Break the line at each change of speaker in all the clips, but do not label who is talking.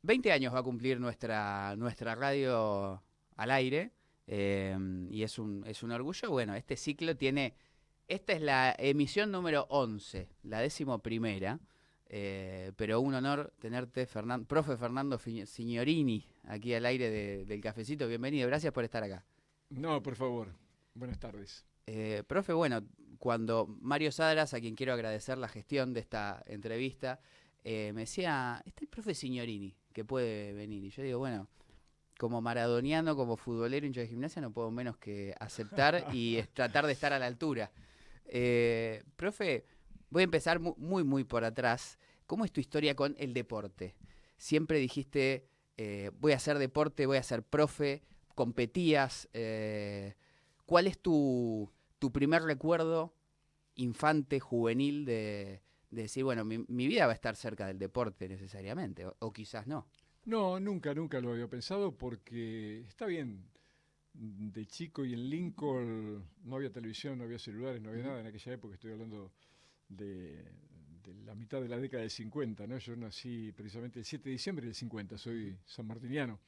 20 años va a cumplir nuestra radio al aire, y es un orgullo. Bueno, este ciclo tiene, esta es la emisión número 11, la 11ª, pero un honor tenerte, profe Fernando Signorini, aquí al aire del Cafecito. Bienvenido, gracias por estar acá.
No, por favor. Buenas tardes.
Profe, bueno, cuando Mario Sadras, a quien quiero agradecer la gestión de esta entrevista, me decía, está el profe Signorini, que puede venir. Y yo digo, bueno, como maradoniano, como futbolero, hincha de Gimnasia, no puedo menos que aceptar y tratar de estar a la altura. Profe, voy a empezar muy, muy por atrás. ¿Cómo es tu historia con el deporte? Siempre dijiste, voy a hacer deporte, voy a ser profe, competías. ¿Cuál es tu primer recuerdo infante, juvenil, de decir, bueno, mi vida va a estar cerca del deporte necesariamente, o quizás no?
No, nunca lo había pensado porque está bien. De chico y en Lincoln no había televisión, no había celulares, no había
Ujú.
nada en aquella época. Estoy hablando de, de la mitad de la década del 50, ¿no? Yo nací precisamente el 7 de diciembre del 50,
Ujú.
soy sanmartiniano.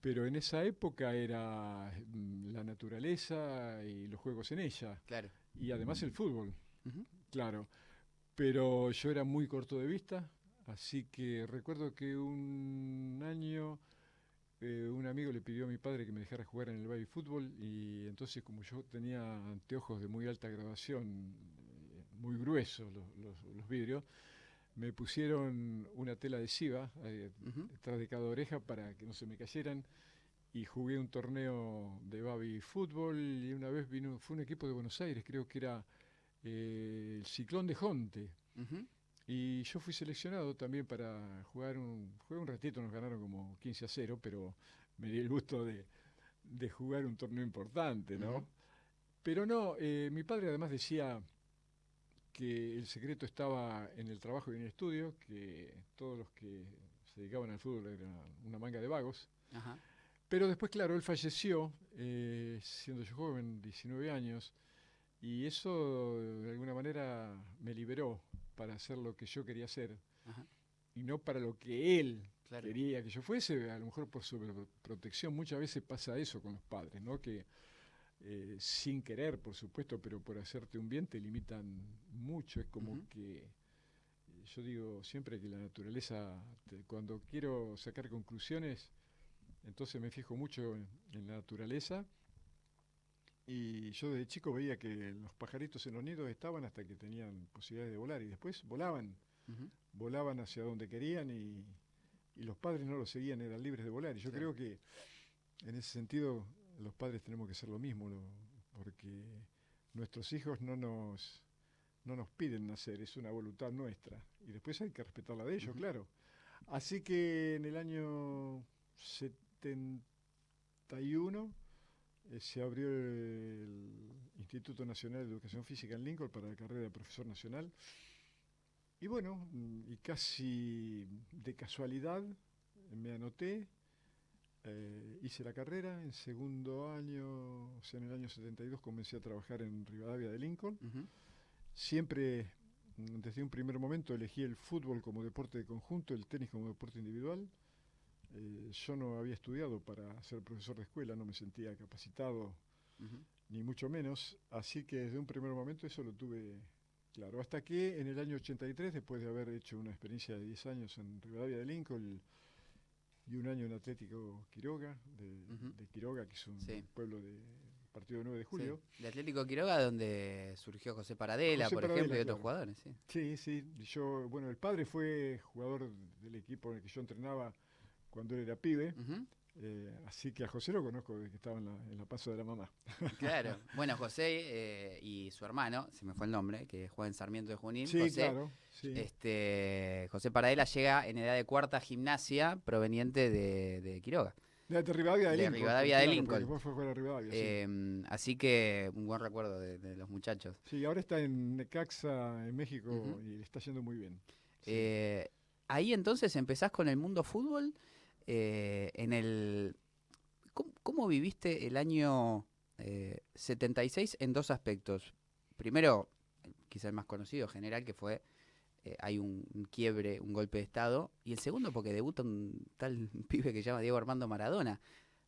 Pero en esa época era la naturaleza y los juegos en ella.
Claro.
Y además el fútbol,
Ujú.
claro. Pero yo era muy corto de vista, así que recuerdo que un año un amigo le pidió a mi padre que me dejara jugar en el baby fútbol y entonces como yo tenía anteojos de muy alta graduación, muy gruesos los vidrios, me pusieron una tela adhesiva
Ujú.
detrás de cada oreja para que no se me cayeran y jugué un torneo de baby fútbol y una vez fue un equipo de Buenos Aires, creo que era el Ciclón de Jonte.
Ujú.
Y yo fui seleccionado también para jugué un ratito, nos ganaron como 15-0, pero me di el gusto de jugar un torneo importante,
Ujú.
¿no? Pero no, mi padre además decía que el secreto estaba en el trabajo y en el estudio, que todos los que se dedicaban al fútbol eran una manga de vagos.
Ajá.
Pero después, claro, él falleció, siendo yo joven, 19 años, y eso de alguna manera me liberó para hacer lo que yo quería hacer
Ajá.
y no para lo que él
Claro.
quería que yo fuese, a lo mejor por sobreprotección. Muchas veces pasa eso con los padres, ¿no? Que sin querer, por supuesto, pero por hacerte un bien te limitan mucho. Es como
Ujú.
que yo digo siempre que la naturaleza, cuando quiero sacar conclusiones, entonces me fijo mucho en la naturaleza. Y yo desde chico veía que los pajaritos en los nidos estaban hasta que tenían posibilidades de volar y después
Ujú.
volaban hacia donde querían y los padres no los seguían, eran libres de volar. Y yo
Claro.
creo que en ese sentido los padres tenemos que hacer lo mismo, porque nuestros hijos no nos piden nacer, es una voluntad nuestra. Y después hay que respetar la de ellos,
Ujú.
claro. Así que en el año 71 se abrió el Instituto Nacional de Educación Física en Lincoln para la carrera de profesor nacional. Y bueno, y casi de casualidad me anoté, hice la carrera, en segundo año, o sea, en el año 72 comencé a trabajar en Rivadavia de Lincoln.
Ujú.
Siempre, desde un primer momento, elegí el fútbol como deporte de conjunto, el tenis como deporte individual. Yo no había estudiado para ser profesor de escuela, no me sentía capacitado,
Ujú.
ni mucho menos, así que desde un primer momento eso lo tuve claro. Hasta que en el año 83, después de haber hecho una experiencia de 10 años en Rivadavia de Lincoln y un año en Atlético Quiroga,
Ujú.
de Quiroga, que es un
Sí.
pueblo del partido de 9 de
Sí,
julio.
de Atlético Quiroga, donde surgió José Paradela,
José
por ejemplo,
Paradela,
y otros
claro.
jugadores, sí.
Sí, sí, yo, bueno, el padre fue jugador del equipo en el que yo entrenaba cuando él era pibe,
Ujú.
así que a José lo conozco desde que estaba en la paso de la mamá.
Claro. Bueno, José, y su hermano, se me fue el nombre, que juega en Sarmiento de Junín,
Sí,
José,
claro, sí.
José Paradela llega en edad de cuarta gimnasia proveniente de Quiroga,
De Rivadavia de
de
Lincoln,
Rivadavia de
claro, porque
Lincoln.
después fue a jugar a Rivadavia, sí.
Así que un buen recuerdo de los muchachos.
Sí, ahora está en Necaxa, en
Ujú.
México, y le está yendo muy bien. Sí.
Eh, Ahí entonces empezás con el mundo fútbol. En el, ¿cómo viviste el año 76 en dos aspectos? Primero, quizá el más conocido, general, que fue hay un quiebre, un golpe de estado, y el segundo porque debuta un tal pibe que se llama Diego Armando Maradona.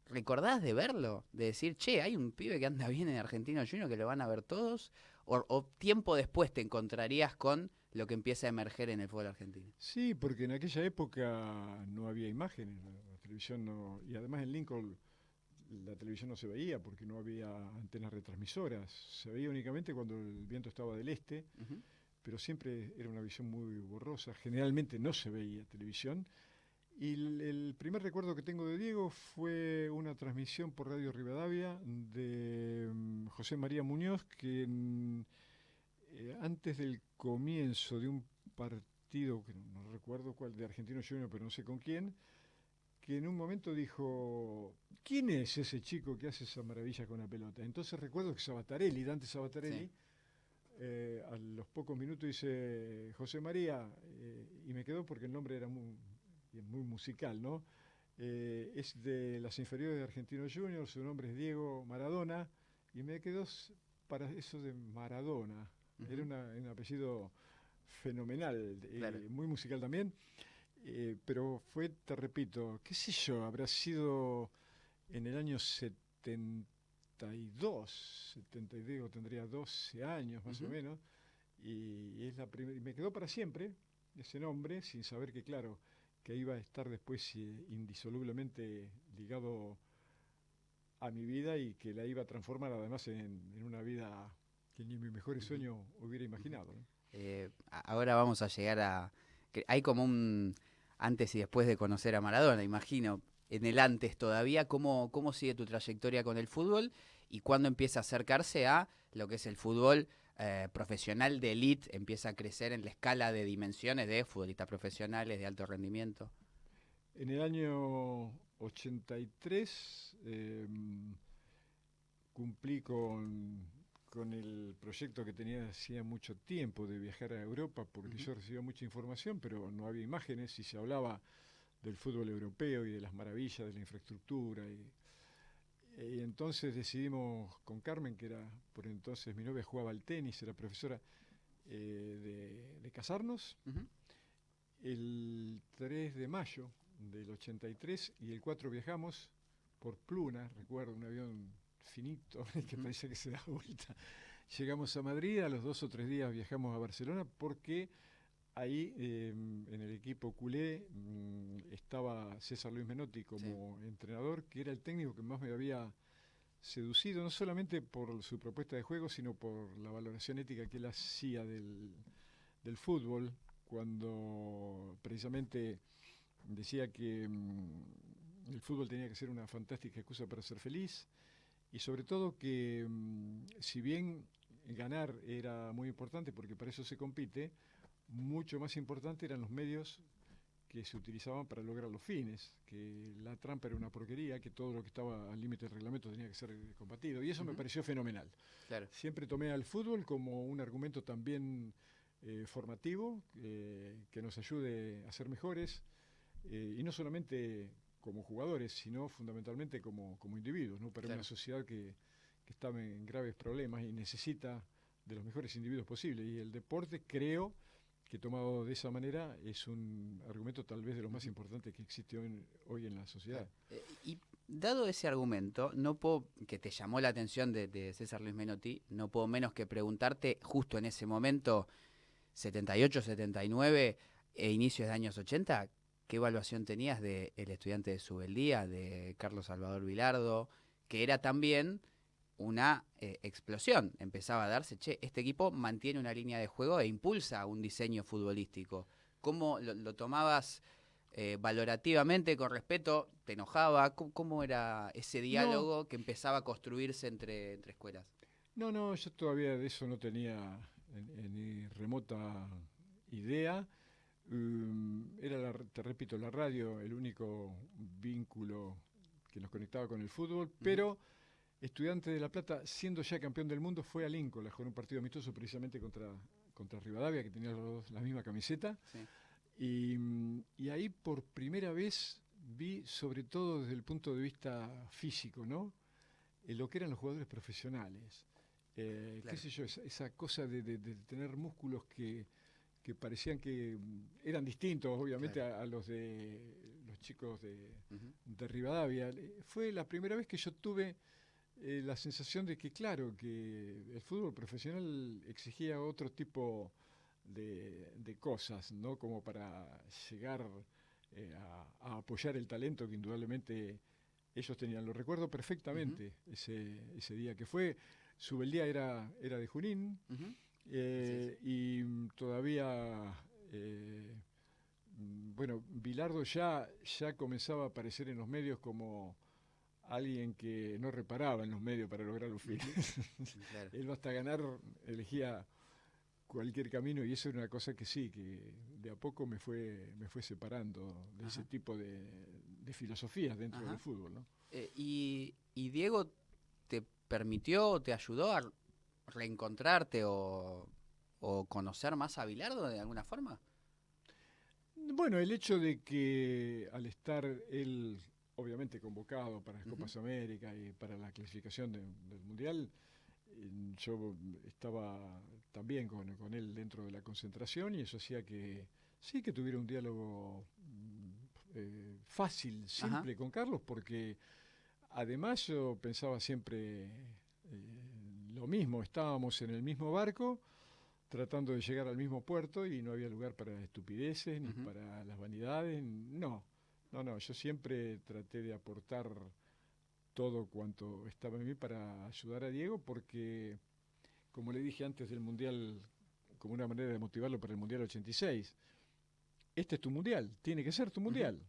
¿Recordás de verlo? De decir, che, hay un pibe que anda bien en Argentino Junior que lo van a ver todos, o tiempo después te encontrarías con lo que empieza a emerger en el fútbol argentino.
Sí, porque en aquella época no había imágenes, la televisión no, y además en Lincoln la televisión no se veía porque no había antenas retransmisoras, se veía únicamente cuando el viento estaba del este,
Ujú.
pero siempre era una visión muy borrosa, generalmente no se veía televisión. Y el primer recuerdo que tengo de Diego fue una transmisión por Radio Rivadavia de José María Muñoz, que antes del comienzo de un partido, que no recuerdo cuál, de Argentino Junior, pero no sé con quién, que en un momento dijo, ¿quién es ese chico que hace esa maravilla con la pelota? Entonces recuerdo que Sabatarelli, Dante Sabatarelli,
Sí.
a los pocos minutos dice José María, y me quedó porque el nombre era muy musical, ¿no? Es de las inferiores de Argentino Junior, su nombre es Diego Maradona, y me quedó para eso de Maradona. Era
Ujú.
un apellido fenomenal,
Claro.
muy musical también, pero fue, te repito, qué sé yo, habrá sido en el año 72, 72, tendría 12 años más o
Ujú.
menos, y es y me quedó para siempre ese nombre, sin saber que, claro, que iba a estar después indisolublemente ligado a mi vida y que la iba a transformar además en una vida que ni mi mejor
Ujú.
sueño hubiera
Ujú.
imaginado, ¿no?
Ahora vamos a llegar a... Hay como un antes y después de conocer a Maradona, imagino. En el antes todavía, ¿cómo sigue tu trayectoria con el fútbol? ¿Y cuándo empieza a acercarse a lo que es el fútbol profesional de elite? Empieza a crecer en la escala de dimensiones de futbolistas profesionales de alto rendimiento.
En el año 83 cumplí con el proyecto que tenía hacía mucho tiempo de viajar a Europa, porque
Ujú.
yo recibía mucha información, pero no había imágenes y se hablaba del fútbol europeo y de las maravillas de la infraestructura. Y entonces decidimos con Carmen, que era por entonces mi novia, jugaba al tenis, era profesora, de casarnos
Ujú.
el 3 de mayo del 83 y el 4 viajamos por Pluna, recuerdo, un avión finito que
Ujú.
parece que se da vuelta. Llegamos a Madrid, a los 2 o 3 días viajamos a Barcelona porque ahí en el equipo culé estaba César Luis Menotti
Sí.
como entrenador, que era el técnico que más me había seducido, no solamente por su propuesta de juego, sino por la valoración ética que él hacía del fútbol, cuando precisamente decía que el fútbol tenía que ser una fantástica excusa para ser feliz y sobre todo que si bien ganar era muy importante porque para eso se compite, mucho más importante eran los medios que se utilizaban para lograr los fines, que la trampa era una porquería, que todo lo que estaba al límite del reglamento tenía que ser combatido. Y eso me
Ujú.
pareció fenomenal.
Claro.
Siempre tomé al fútbol como un argumento también formativo, que nos ayude a ser mejores, y no solamente como jugadores, sino fundamentalmente como individuos, ¿no? Para una
Claro.
sociedad que está en graves problemas y necesita de los mejores individuos posibles. Y el deporte, creo que tomado de esa manera, es un argumento tal vez de lo más
Ujú.
importante que existe hoy en la sociedad.
Claro. Y dado ese argumento, no puedo, que te llamó la atención de César Luis Menotti, no puedo menos que preguntarte, justo en ese momento, 78, 79 e inicios de años 80, ¿qué evaluación tenías de El estudiante de Subeldía, de Carlos Salvador Vilardo, que era también una explosión? Empezaba a darse, che, este equipo mantiene una línea de juego e impulsa un diseño futbolístico. ¿Cómo lo tomabas valorativamente, con respeto? ¿Te enojaba? ¿Cómo era ese
No,
diálogo que empezaba a construirse entre escuelas?
no, yo todavía de eso no tenía ni remota idea. Era, te repito, la radio el único vínculo que nos conectaba con el fútbol,
Ujú.
pero Estudiante de La Plata, siendo ya campeón del mundo, fue a Lincoln a jugar un partido amistoso precisamente contra Rivadavia, que tenía los dos la misma camiseta.
Sí.
Y ahí por primera vez vi, sobre todo desde el punto de vista físico, ¿no? Lo que eran los jugadores profesionales. Qué
Claro.
sé yo, esa cosa de tener músculos que parecían que eran distintos, obviamente,
Claro.
a los de los chicos
Ujú.
de Rivadavia. Fue la primera vez que yo tuve la sensación de que, claro, que el fútbol profesional exigía otro tipo de cosas, ¿no? Como para llegar a apoyar el talento que indudablemente ellos tenían. Lo recuerdo
Ujú.
perfectamente ese día que fue. Subeldía era de Junín,
Ujú. Así es.
y todavía, bueno, Bilardo ya comenzaba a aparecer en los medios como alguien que no reparaba en los medios para lograr los fines.
Ujú. Claro.
Él hasta ganar elegía cualquier camino y eso era una cosa que sí, que de a poco me fue separando de ese
Ajá.
tipo de filosofías dentro del
Ajá.
fútbol, ¿no?
Y Diego te permitió, te ayudó a reencontrarte o conocer más a Bilardo de alguna forma.
Bueno, el hecho de que al estar él obviamente convocado para las
Ujú.
Copas América y para la clasificación del Mundial, yo estaba también con él dentro de la concentración y eso hacía que sí que tuviera un diálogo fácil,
Ajá.
simple con Carlos, porque además yo pensaba siempre lo mismo, estábamos en el mismo barco tratando de llegar al mismo puerto y no había lugar para estupideces ni
Ujú.
para las vanidades, no, no, no, yo siempre traté de aportar todo cuanto estaba en mí para ayudar a Diego porque, como le dije antes del Mundial, como una manera de motivarlo para el Mundial 86, este es tu Mundial, tiene que ser tu
Ujú.
Mundial.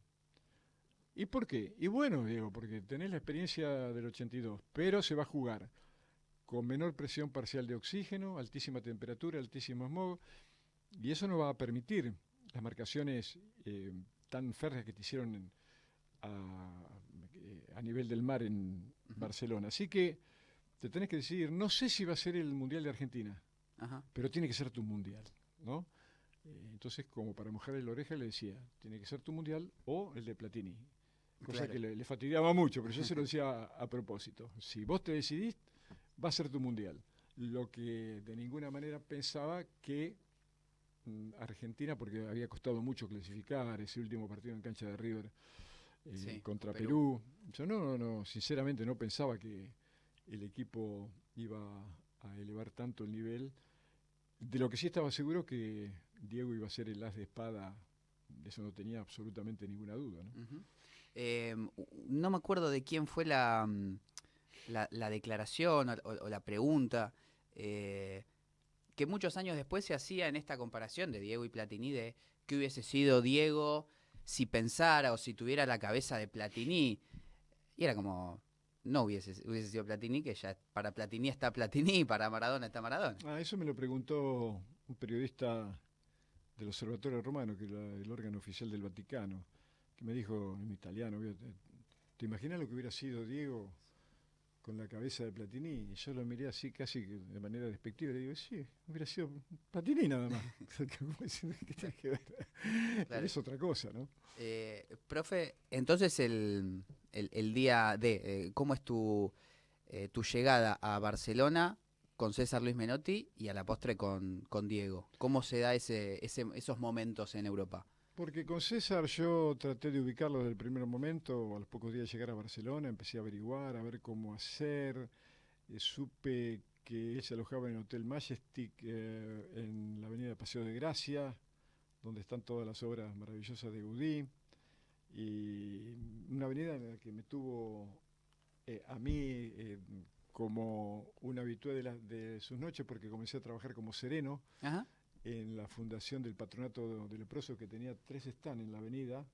¿Y por qué? Y bueno, Diego, porque tenés la experiencia del 82, pero se va a jugar con menor presión parcial de oxígeno, altísima temperatura, altísimo smog, y eso no va a permitir las marcaciones tan férreas que te hicieron a nivel del mar en
Ujú.
Barcelona. Así que te tenés que decidir, no sé si va a ser el Mundial de Argentina,
Ajá.
pero tiene que ser tu Mundial, ¿no? Entonces, como para mojarle la oreja, le decía, tiene que ser tu Mundial o el de Platini. Cosa
Claro.
que le fastidiaba mucho, pero yo se lo decía a propósito. Si vos te decidís, va a ser tu Mundial. Lo que de ninguna manera pensaba que Argentina, porque había costado mucho clasificar ese último partido en cancha de River
Sí, con
contra
Perú.
Perú. Yo no, sinceramente no pensaba que el equipo iba a elevar tanto el nivel. De lo que sí estaba seguro que Diego iba a ser el as de espada, de eso no tenía absolutamente ninguna duda, ¿no?
Ujú. No me acuerdo de quién fue la declaración o la pregunta eh, que muchos años después se hacía en esta comparación de Diego y Platini de qué hubiese sido Diego si pensara o si tuviera la cabeza de Platini. Y era como, no hubiese sido Platini, que ya para Platini está Platini y para Maradona está Maradona.
Eso me lo preguntó un periodista del Observatorio Romano, que era el órgano oficial del Vaticano, que me dijo en italiano, ¿te imaginas lo que hubiera sido Diego con la cabeza de Platini? Y yo lo miré así casi de manera despectiva y le digo, sí, hubiera sido Platini nada más. ¿Qué tiene que ver? Él
Claro.
es otra cosa, ¿no?
Profe, entonces el día de, ¿cómo es tu llegada a Barcelona con César Luis Menotti y a la postre con Diego? ¿Cómo se da esos momentos en Europa?
Porque con César yo traté de ubicarlo desde el primer momento, a los pocos días de llegar a Barcelona, empecé a averiguar, a ver cómo hacer. Supe que él se alojaba en el Hotel Majestic en la avenida Paseo de Gracia, donde están todas las obras maravillosas de Gaudí, y una avenida en la que me tuvo a mí como un habitué de sus noches, porque comencé a trabajar como sereno
Ajá.
en la fundación del Patronato de Leprosos, que tenía 3 stands en la avenida,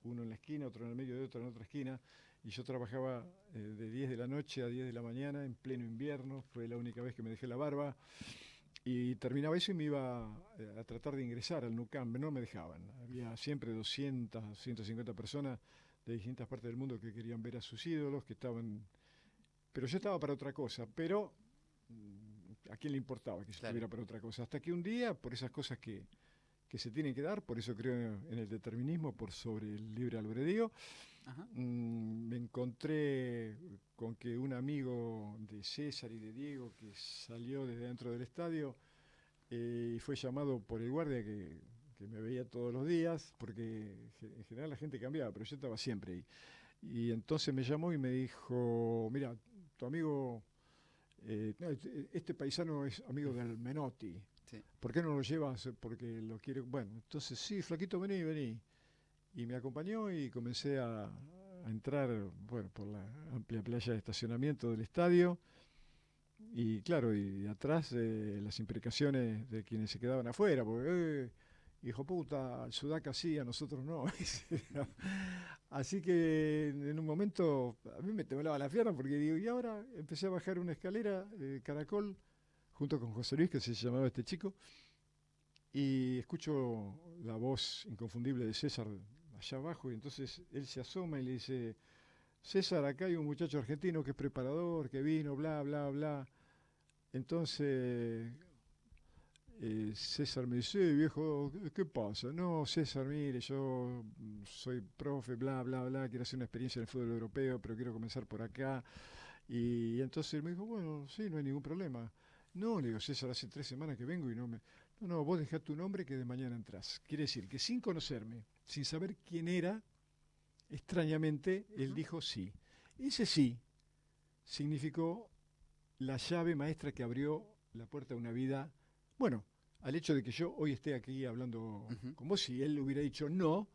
uno en la esquina, otro en el medio y otro en otra esquina, y yo trabajaba de 10 de la noche a 10 de la mañana en pleno invierno, fue la única vez que me dejé la barba, y terminaba eso y me iba a tratar de ingresar al NUCAM, no me dejaban, había siempre 200, 150 personas de distintas partes del mundo que querían ver a sus ídolos, que estaban... Pero yo estaba para otra cosa, pero ¿a quién le importaba que yo
Claro.
estuviera para otra cosa? Hasta que un día, por esas cosas que se tienen que dar, por eso creo en el determinismo, por sobre el libre albedrío,
Ajá.
me encontré con que un amigo de César y de Diego que salió desde dentro del estadio y fue llamado por el guardia que me veía todos los días, porque en general la gente cambiaba, pero yo estaba siempre ahí. Y entonces me llamó y me dijo, mira, tu amigo, no, este paisano es amigo del Menotti,
Sí.
¿por qué no lo llevas? Porque lo quiere. Bueno, entonces sí, flaquito, vení, vení. Y me acompañó y comencé a entrar, bueno, por la amplia playa de estacionamiento del estadio. Y claro, y atrás las imprecaciones de quienes se quedaban afuera, porque, hijo puta, al Sudaca sí, a nosotros no. Así que en un momento a mí me temblaba la pierna porque digo, y ahora empecé a bajar una escalera, caracol, junto con José Luis, que se llamaba este chico, y escucho la voz inconfundible de César allá abajo, y entonces él se asoma y le dice, César, acá hay un muchacho argentino que es preparador, que vino, bla, bla, bla. Entonces César me dice, viejo, ¿qué pasa? No, César, mire, yo soy profe, bla, bla, bla, quiero hacer una experiencia en el fútbol europeo, pero quiero comenzar por acá. Y entonces él me dijo, bueno, sí, no hay ningún problema. No, le digo, César, hace 3 semanas que vengo y no me... No, no, vos dejá tu nombre que de mañana entrás. Quiere decir que sin conocerme, sin saber quién era, extrañamente, él
Ujú.
dijo sí. Ese sí significó la llave maestra que abrió la puerta a una vida, bueno, al hecho de que yo hoy esté aquí hablando
Ujú.
con vos, si él hubiera dicho no,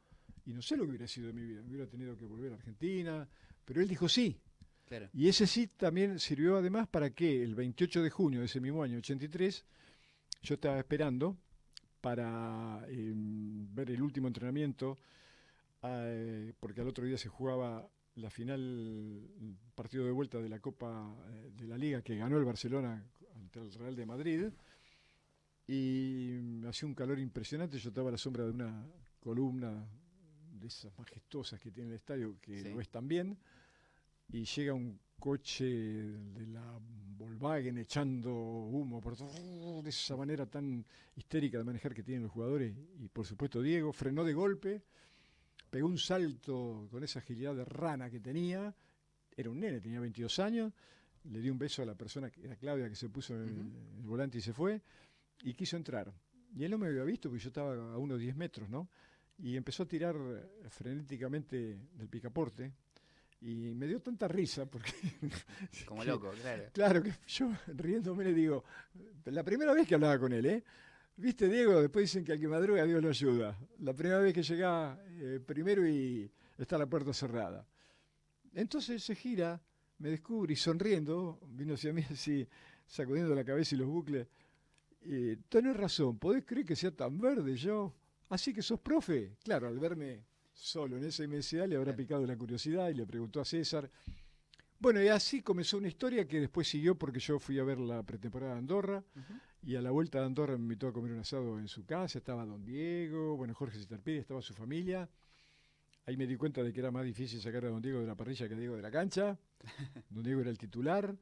y no sé lo que hubiera sido de mi vida, me hubiera tenido que volver a Argentina, pero él dijo sí.
Claro.
Y ese sí también sirvió además para que el 28 de junio de ese mismo año 83, yo estaba esperando para ver el último entrenamiento, porque al otro día se jugaba la final, partido de vuelta de la Copa de la Liga que ganó el Barcelona ante el Real de Madrid, y hacía un calor impresionante, yo estaba a la sombra de una columna de esas majestuosas que tiene el estadio, que lo
Sí.
ves también, y llega un coche de la Volkswagen echando humo por todo, de esa manera tan histérica de manejar que tienen los jugadores, y por supuesto Diego frenó de golpe, pegó un salto con esa agilidad de rana que tenía, era un nene, tenía 22 años, le dio un beso a la persona que era Claudia, que se puso en
Ujú.
el volante y se fue, y quiso entrar. Y él no me había visto porque yo estaba a unos 10 metros, ¿no? Y empezó a tirar frenéticamente del picaporte, y me dio tanta risa porque,
Como
que,
loco, claro.
claro, que yo riéndome le digo, la primera vez que hablaba con él, ¿eh? ¿Viste, Diego? Después dicen que al que madruga Dios lo ayuda. La primera vez que llega primero y está la puerta cerrada. Entonces él se gira, me descubre y sonriendo, vino hacia mí así, sacudiendo la cabeza y los bucles. Tenés razón, ¿podés creer que sea tan verde yo? Así que sos profe. Claro, al verme solo en esa inmensidad le habrá
Claro.
picado la curiosidad y le preguntó a César. Bueno, y así comenzó una historia que después siguió porque yo fui a ver la pretemporada de Andorra,
Ujú.
y a la vuelta de Andorra me invitó a comer un asado en su casa, estaba don Diego, bueno, Jorge Sitarpide, estaba su familia. Ahí me di cuenta de que era más difícil sacar a don Diego de la parrilla que a Diego de la cancha. Don Diego era el titular.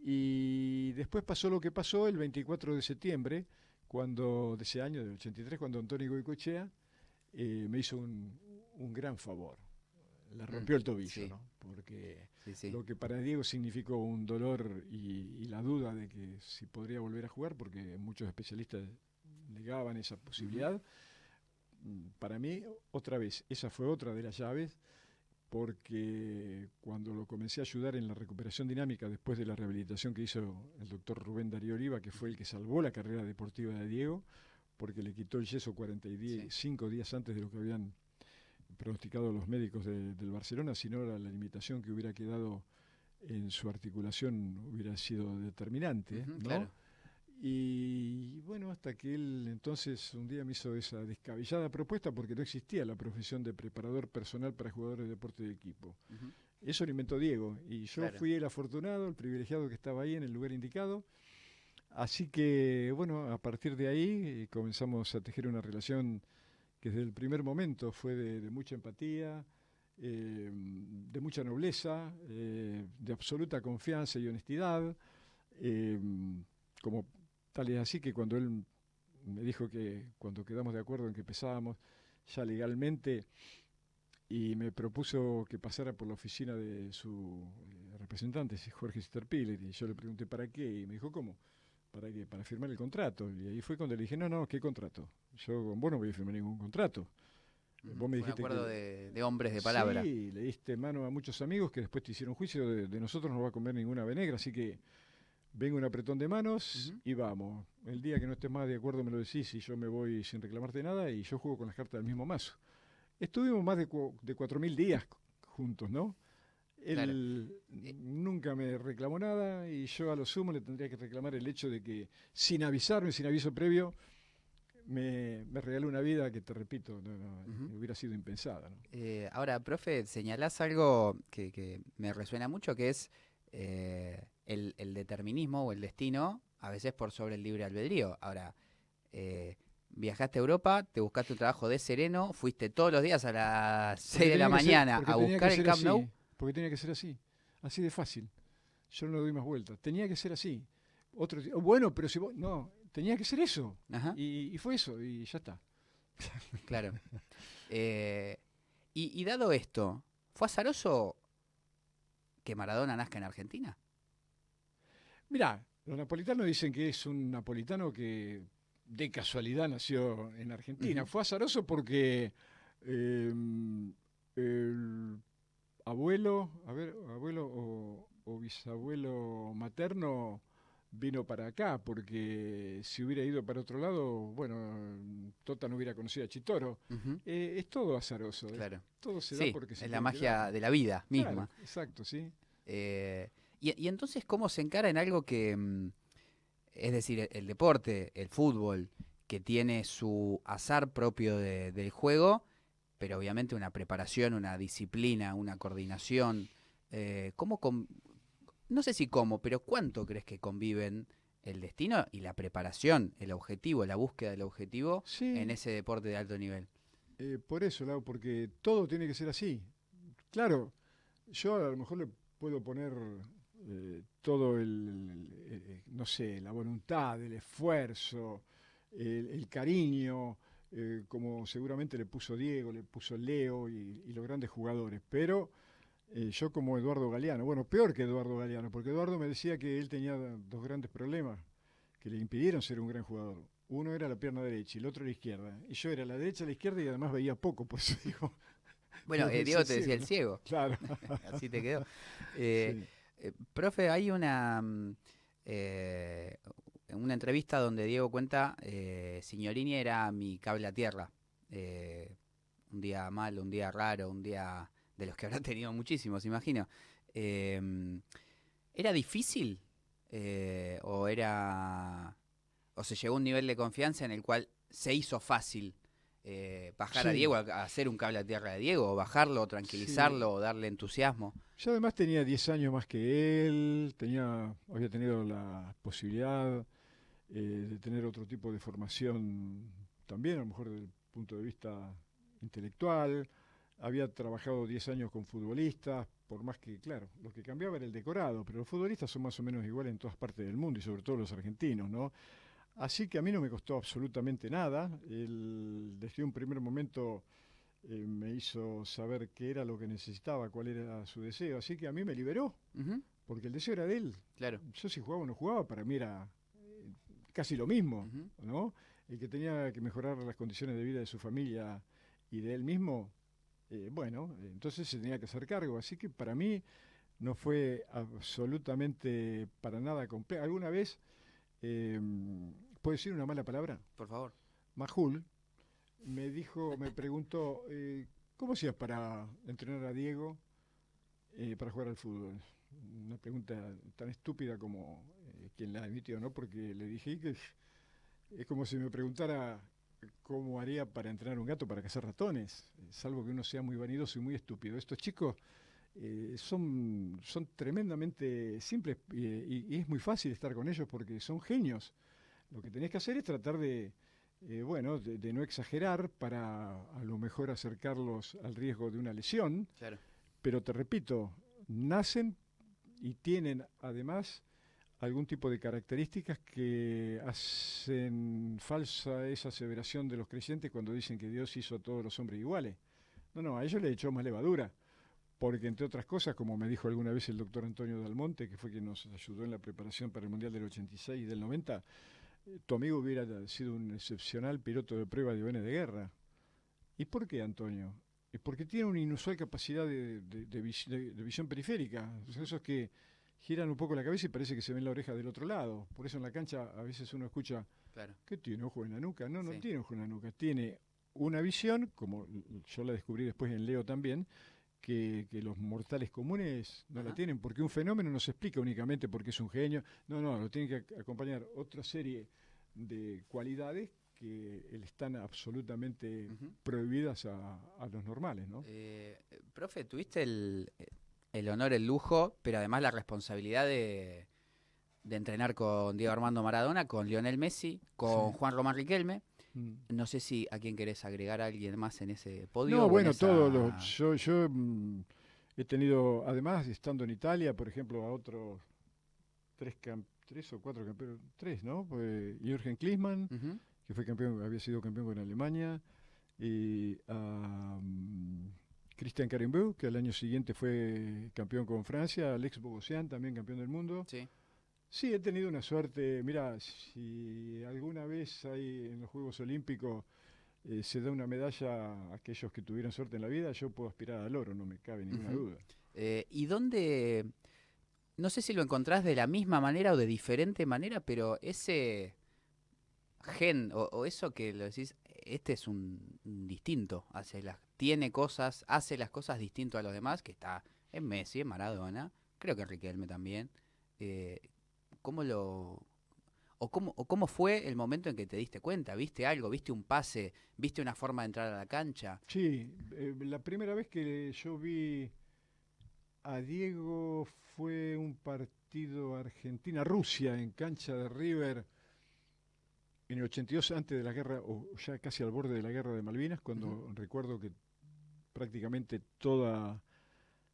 Y después pasó lo que pasó el 24 de septiembre, cuando, de ese año, del 83, cuando Antonio Goicoechea me hizo un gran favor. Le
Mm.
rompió el tobillo,
Sí,
¿no? Porque
sí, sí.
lo que para Diego significó un dolor y la duda de que si podría volver a jugar, porque muchos especialistas negaban esa
Ujú.
posibilidad. Para mí, otra vez, esa fue otra de las llaves, porque cuando lo comencé a ayudar en la recuperación dinámica después de la rehabilitación que hizo el doctor Rubén Darío Oliva, que fue el que salvó la carrera deportiva de Diego, porque le quitó el yeso
Sí.
45 días antes de lo que habían pronosticado los médicos del Barcelona, sino la limitación que hubiera quedado en su articulación hubiera sido determinante,
Ujú.
¿no?
Claro.
Y bueno, hasta que él entonces un día me hizo esa descabellada propuesta porque no existía la profesión de preparador personal para jugadores de deporte de equipo.
Ujú.
Eso lo inventó Diego y yo
Claro.
fui el afortunado, el privilegiado que estaba ahí en el lugar indicado. Así que bueno, a partir de ahí comenzamos a tejer una relación que desde el primer momento fue de mucha empatía, de mucha nobleza, de absoluta confianza y honestidad. eh, Como tal es así que cuando él me dijo que cuando quedamos de acuerdo en que empezábamos ya legalmente y me propuso que pasara por la oficina de su representante, Jorge Sterpiller, y yo le pregunté para qué, y me dijo, ¿cómo? para firmar el contrato. Y ahí fue cuando le dije, no, ¿qué contrato? Yo con vos no voy a firmar ningún contrato. Vos me
Fue un
dijiste
acuerdo
que...
de hombres de palabra.
Sí, le diste mano a muchos amigos que después te hicieron juicio, de nosotros no va a comer ninguna venegra, así que vengo un apretón de manos
Ujú.
y vamos. El día que no estés más de acuerdo me lo decís y yo me voy sin reclamarte nada y yo juego con las cartas del mismo mazo. Estuvimos más de 4.000 días juntos, ¿no?
Claro.
Él
Eh,
nunca me reclamó nada y yo a lo sumo le tendría que reclamar el hecho de que sin avisarme, sin aviso previo, me regaló una vida que te repito,
ujú.
hubiera sido impensada, ¿no?
Ahora, profe, señalás algo que me resuena mucho, que es el determinismo o el destino, a veces por sobre el libre albedrío. Ahora, viajaste a Europa, te buscaste un trabajo de sereno, fuiste todos los días a las 6 de la mañana
Porque
a
tenía que
buscar el
ser
Camp Nou.
así, porque tenía que ser así, así de fácil. Yo no le doy más vueltas. Tenía que ser así. Bueno, pero si vos, no, tenía que ser eso.
Ajá,
Y fue eso, y ya está.
claro. Eh, y dado esto, ¿fue azaroso que Maradona nazca en Argentina?
Mirá, los napolitanos dicen que es un napolitano que de casualidad nació en Argentina.
Ujú,
Fue azaroso porque eh, el abuelo, a ver, abuelo o bisabuelo materno vino para acá, porque si hubiera ido para otro lado, bueno, Tota no hubiera conocido a Chitoro.
ujú,
Es todo azaroso,
claro.
todo se da
Sí,
porque se
es la
tiene que dar.
magia de la vida
Claro,
misma.
exacto, sí.
Y entonces, ¿cómo se encara en algo que, es decir, el deporte, el fútbol, que tiene su azar propio del juego, pero obviamente una preparación, una disciplina, una coordinación? ¿Cómo, no sé si cómo, pero cuánto crees que conviven el destino y la preparación, el objetivo, la búsqueda del objetivo en
Sí,
ese deporte de alto nivel?
por eso, Lau, porque todo tiene que ser así. Claro, yo a lo mejor le puedo poner todo no sé, la voluntad, el esfuerzo, el cariño, como seguramente le puso Diego, le puso Leo y los grandes jugadores. Pero yo como Eduardo Galeano, bueno, peor que Eduardo Galeano, porque Eduardo me decía que él tenía dos grandes problemas que le impidieron ser un gran jugador. Uno era la pierna derecha y el otro la izquierda. Y yo era la derecha, la izquierda y además veía poco, por eso digo,
Bueno,
Dios me decía
Diego te decía
ciego,
el
¿no?
ciego,
Claro.
así te quedó. Eh,
Sí.
Profe, hay eh, una entrevista donde Diego cuenta, Signorini era mi cable a tierra. Eh, un día malo, un día raro, un día de los que habrá tenido muchísimos, imagino. Eh, ¿Era difícil o era o se llegó a un nivel de confianza en el cual se hizo fácil bajar a
Sí,
Diego, a hacer un cable a tierra de Diego, o bajarlo, o
sí.
tranquilizarlo, o darle entusiasmo?
Yo además tenía 10 años más que él, había tenido la posibilidad de tener otro tipo de formación también, a lo mejor desde el punto de vista intelectual. Había trabajado 10 años con futbolistas, por más que, claro, lo que cambiaba era el decorado, pero los futbolistas son más o menos iguales en todas partes del mundo y sobre todo los argentinos, ¿no? Así que a mí no me costó absolutamente nada. Desde un primer momento me hizo saber qué era lo que necesitaba, cuál era su deseo. Así que a mí me liberó,
Ujú,
porque el deseo era de él.
claro.
Yo si jugaba o no jugaba, para mí era casi lo mismo,
Ujú.
¿no? El que tenía que mejorar las condiciones de vida de su familia y de él mismo, bueno, entonces se tenía que hacer cargo. Así que para mí no fue absolutamente para nada complejo. ¿Alguna vez, eh, puedo decir una mala palabra?
Por favor.
Majul me preguntó, ¿cómo hacías para entrenar a Diego para jugar al fútbol? Una pregunta tan estúpida como quien la emitió, ¿no? Porque le dije que es como si me preguntara cómo haría para entrenar un gato para cazar ratones, salvo que uno sea muy vanidoso y muy estúpido. Estos chicos son tremendamente simples y es muy fácil estar con ellos porque son genios. Lo que tenés que hacer es tratar bueno, de no exagerar para a lo mejor acercarlos al riesgo de una lesión,
Claro.
pero te repito, nacen y tienen además algún tipo de características que hacen falsa esa aseveración de los creyentes cuando dicen que Dios hizo a todos los hombres iguales. No, a ellos le echó más levadura, porque entre otras cosas, como me dijo alguna vez el doctor Antonio Dalmonte, que fue quien nos ayudó en la preparación para el Mundial del 86 y del 90, tu amigo hubiera sido un excepcional piloto de prueba de aviones de guerra. ¿Y por qué, Antonio? Y porque tiene una inusual capacidad de visión periférica. O sea, esos que giran un poco la cabeza y parece que se ven la oreja del otro lado. Por eso en la cancha a veces uno escucha,
Claro.
¿qué tiene ojo en la nuca? No, no
Sí.
tiene ojo en la nuca. Tiene una visión, como yo la descubrí después en Leo también, que los mortales comunes no la
Ajá.
tienen, porque un fenómeno no se explica únicamente porque es un genio. No, no, lo tiene que acompañar otra serie de cualidades que le están absolutamente
Ujú.
prohibidas a los normales, ¿no?
Profe, tuviste el honor, el lujo, pero además la responsabilidad de entrenar con Diego Armando Maradona, con Lionel Messi, con
Sí.
Juan Román Riquelme.
Mm.
No sé si a quién querés agregar a alguien más en ese podio
No,
o en
bueno, todos los.
esa...
Yo he tenido, además, estando en Italia, por ejemplo, a otros tres o cuatro campeones, tres, ¿no? Pues Jürgen Klinsmann,
Ujú.
que fue campeón, había sido campeón con Alemania, y a Christian Carimbeau, que al año siguiente fue campeón con Francia, Alex Bogosian, también campeón del mundo.
Sí.
Sí, he tenido una suerte. Mira, si alguna vez hay en los Juegos Olímpicos se da una medalla a aquellos que tuvieron suerte en la vida, yo puedo aspirar al oro, no me cabe ninguna
Ujú.
duda.
¿Y dónde, no sé si lo encontrás de la misma manera o de diferente manera, pero ese gen o eso que lo decís, este es un distinto, tiene cosas, hace las cosas distinto a los demás, que está en Messi, en Maradona, creo que en Riquelme también. Eh, ¿Cómo lo, o cómo fue el momento en que te diste cuenta? ¿Viste algo? ¿Viste un pase? ¿Viste una forma de entrar a la cancha?
Sí, la primera vez que yo vi a Diego fue un partido Argentina-Rusia en cancha de River en el 82, antes de la guerra, o ya casi al borde de la guerra de Malvinas,
Ujú,
cuando recuerdo que prácticamente toda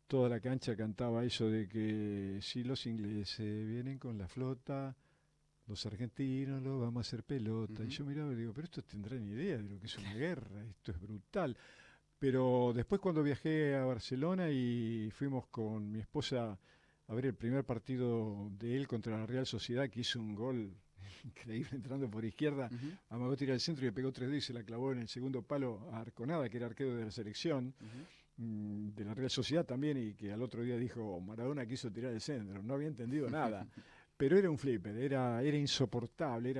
la cancha cantaba eso de que si los ingleses vienen con la flota, los argentinos lo vamos a hacer pelota. Y
ujú,
yo miraba y digo, pero estos tendrán idea de lo que es una guerra, esto es brutal. Pero después cuando viajé a Barcelona y fuimos con mi esposa a ver el primer partido de él contra la Real Sociedad, que hizo un gol increíble entrando por izquierda,
ujú,
amagó tirar al centro y le pegó 3 dedos y se la clavó en el segundo palo a Arconada, que era arquero de la selección,
ujú.
de la Real Sociedad también, y que al otro día dijo, Maradona quiso tirar el centro, no había entendido nada. Pero era un flipper, era insoportable,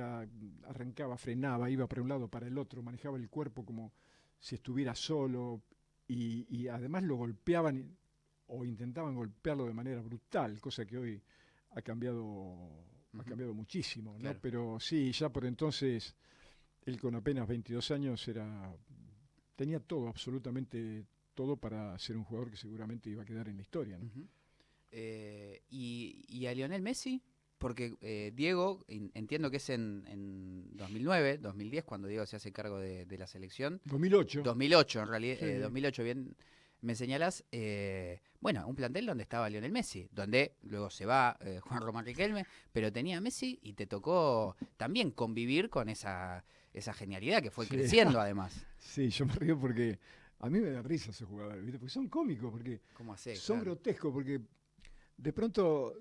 arrancaba, frenaba, iba para un lado, para el otro, manejaba el cuerpo como si estuviera solo, y además lo golpeaban o intentaban golpearlo de manera brutal, cosa que hoy ha
Ujú.
cambiado muchísimo, ¿no?
Claro.
Pero sí, ya por entonces, él con apenas 22 años tenía todo, absolutamente todo para ser un jugador que seguramente iba a quedar en la historia, ¿no?
Ujú. Y a Lionel Messi, porque Diego, entiendo que es en 2009, 2010, cuando Diego se hace cargo de la selección.
2008,
2008, en realidad,
sí,
2008, bien me señalas. Bueno, un plantel donde estaba Lionel Messi, donde luego se va Juan Román Riquelme, pero tenía a Messi y te tocó también convivir con esa genialidad que fue
sí.
creciendo además.
Sí, yo me río porque a mí me da risa esos jugadores, ¿viste? Porque son cómicos, porque
¿Cómo hace?
son
Claro.
grotescos, porque de pronto,